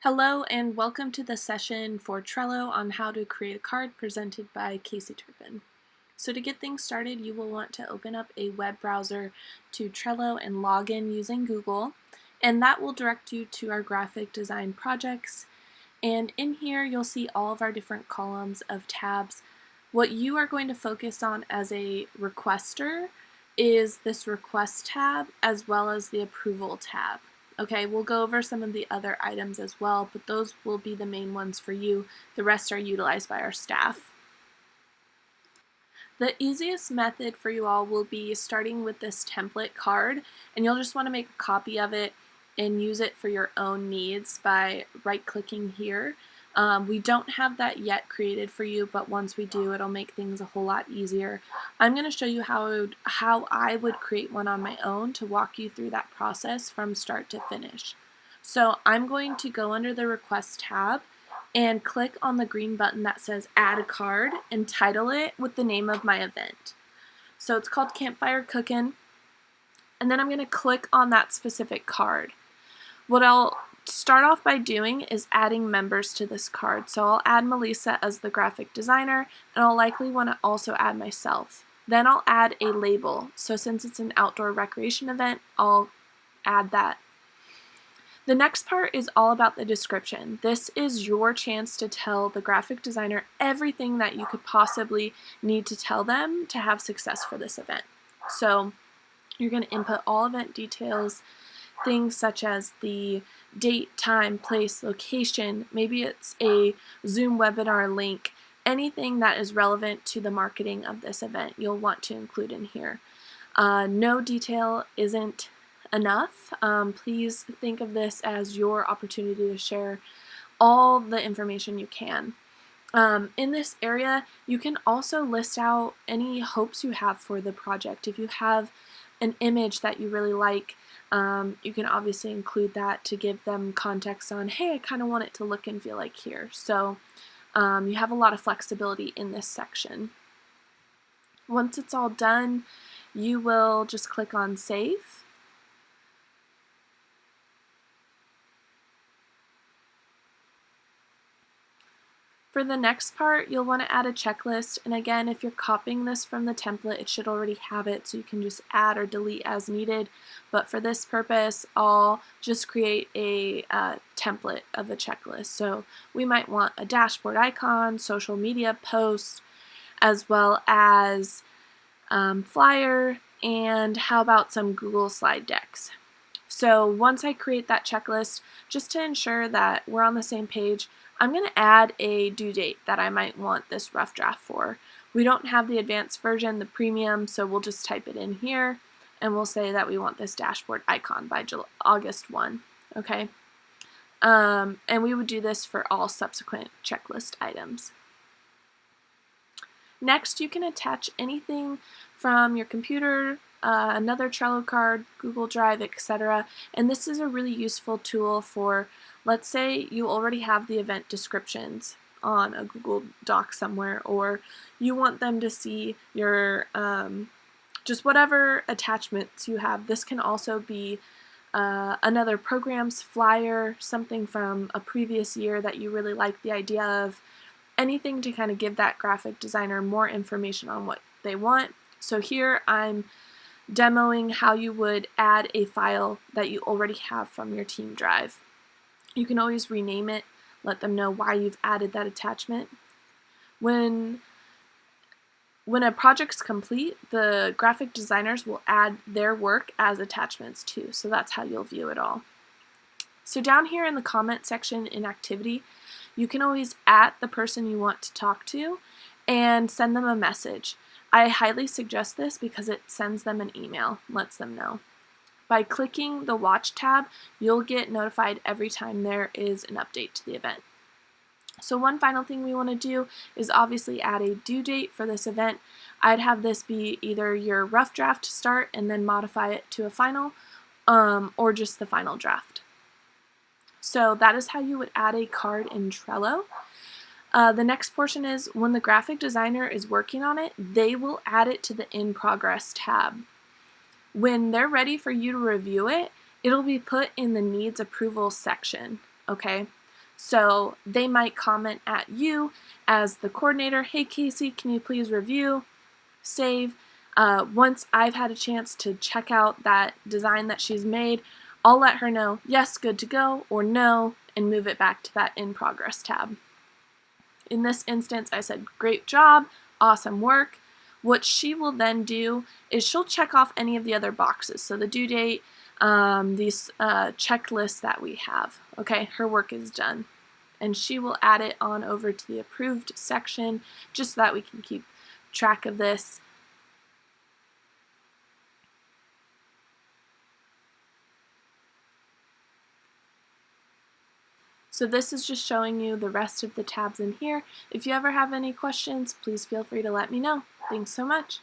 Hello and welcome to the session for Trello on how to create a card presented by Casey Turpin. So to get things started, you will want to open up a web browser to Trello and log in using Google, and that will direct you to our graphic design projects. And in here, you'll see all of our different columns of tabs. What you are going to focus on as a requester is this request tab as well as the approval tab. Okay, we'll go over some of the other items as well, but those will be the main ones for you. The rest are utilized by our staff. The easiest method for you all will be starting with this template card, and you'll just want to make a copy of it and use it for your own needs by right-clicking here. We don't have that yet created for you, but once we do, it'll make things a whole lot easier. I'm going to show you how I would create one on my own to walk you through that process from start to finish. So I'm going to go under the Request tab and click on the green button that says Add a Card and title it with the name of my event. So it's called Campfire Cookin', and then I'm going to click on that specific card. What I'll start off by doing is adding members to this card. So I'll add Melissa as the graphic designer, and I'll likely want to also add myself. Then I'll add a label. So since it's an outdoor recreation event, I'll add that. The next part is all about the description. This is your chance to tell the graphic designer everything that you could possibly need to tell them to have success for this event. So you're going to input all event details, things such as the date, time, place, location, maybe it's a Zoom webinar link, anything that is relevant to the marketing of this event you'll want to include in here. No detail isn't enough. Please think of this as your opportunity to share all the information you can. In this area, you can also list out any hopes you have for the project. If you have an image that you really like, you can obviously include that to give them context on, hey, I kind of want it to look and feel like here. So you have a lot of flexibility in this section. Once it's all done, you will just click on Save. For the next part, you'll want to add a checklist, and again, if you're copying this from the template, it should already have it, so you can just add or delete as needed. But for this purpose, I'll just create a template of a checklist. So we might want a dashboard icon, social media post, as well as flyer, and how about some Google slide decks. So once I create that checklist, just to ensure that we're on the same page, I'm going to add a due date that I might want this rough draft for. We don't have the advanced version, the premium, so we'll just type it in here and we'll say that we want this dashboard icon by August 1, okay? And we would do this for all subsequent checklist items. Next, you can attach anything from your computer, another Trello card, Google Drive, etc. And this is a really useful tool for, let's say you already have the event descriptions on a Google Doc somewhere, or you want them to see your, just whatever attachments you have. This can also be another program's flyer, something from a previous year that you really like the idea of, anything to kind of give that graphic designer more information on what they want. So here I'm demoing how you would add a file that you already have from your team drive. You can always rename it, let them know why you've added that attachment. When a project's complete, the graphic designers will add their work as attachments too, so that's how you'll view it all. So down here in the comment section in activity, you can always @ the person you want to talk to and send them a message. I highly suggest this because it sends them an email, lets them know. By clicking the Watch tab, you'll get notified every time there is an update to the event. So one final thing we want to do is obviously add a due date for this event. I'd have this be either your rough draft to start and then modify it to a final, or just the final draft. So that is how you would add a card in Trello. The next portion is when the graphic designer is working on it, they will add it to the In Progress tab. When they're ready for you to review it, it'll be put in the Needs Approval section, okay? So they might comment at you as the coordinator, hey Casey, can you please review, save. Once I've had a chance to check out that design that she's made, I'll let her know, yes, good to go, or no, and move it back to that in progress tab. In this instance, I said, great job, awesome work. What she will then do is she'll check off any of the other boxes. So the due date, these checklists that we have. Okay, her work is done. And she will add it on over to the approved section just so that we can keep track of this. So this is just showing you the rest of the tabs in here. If you ever have any questions, please feel free to let me know. Thanks so much.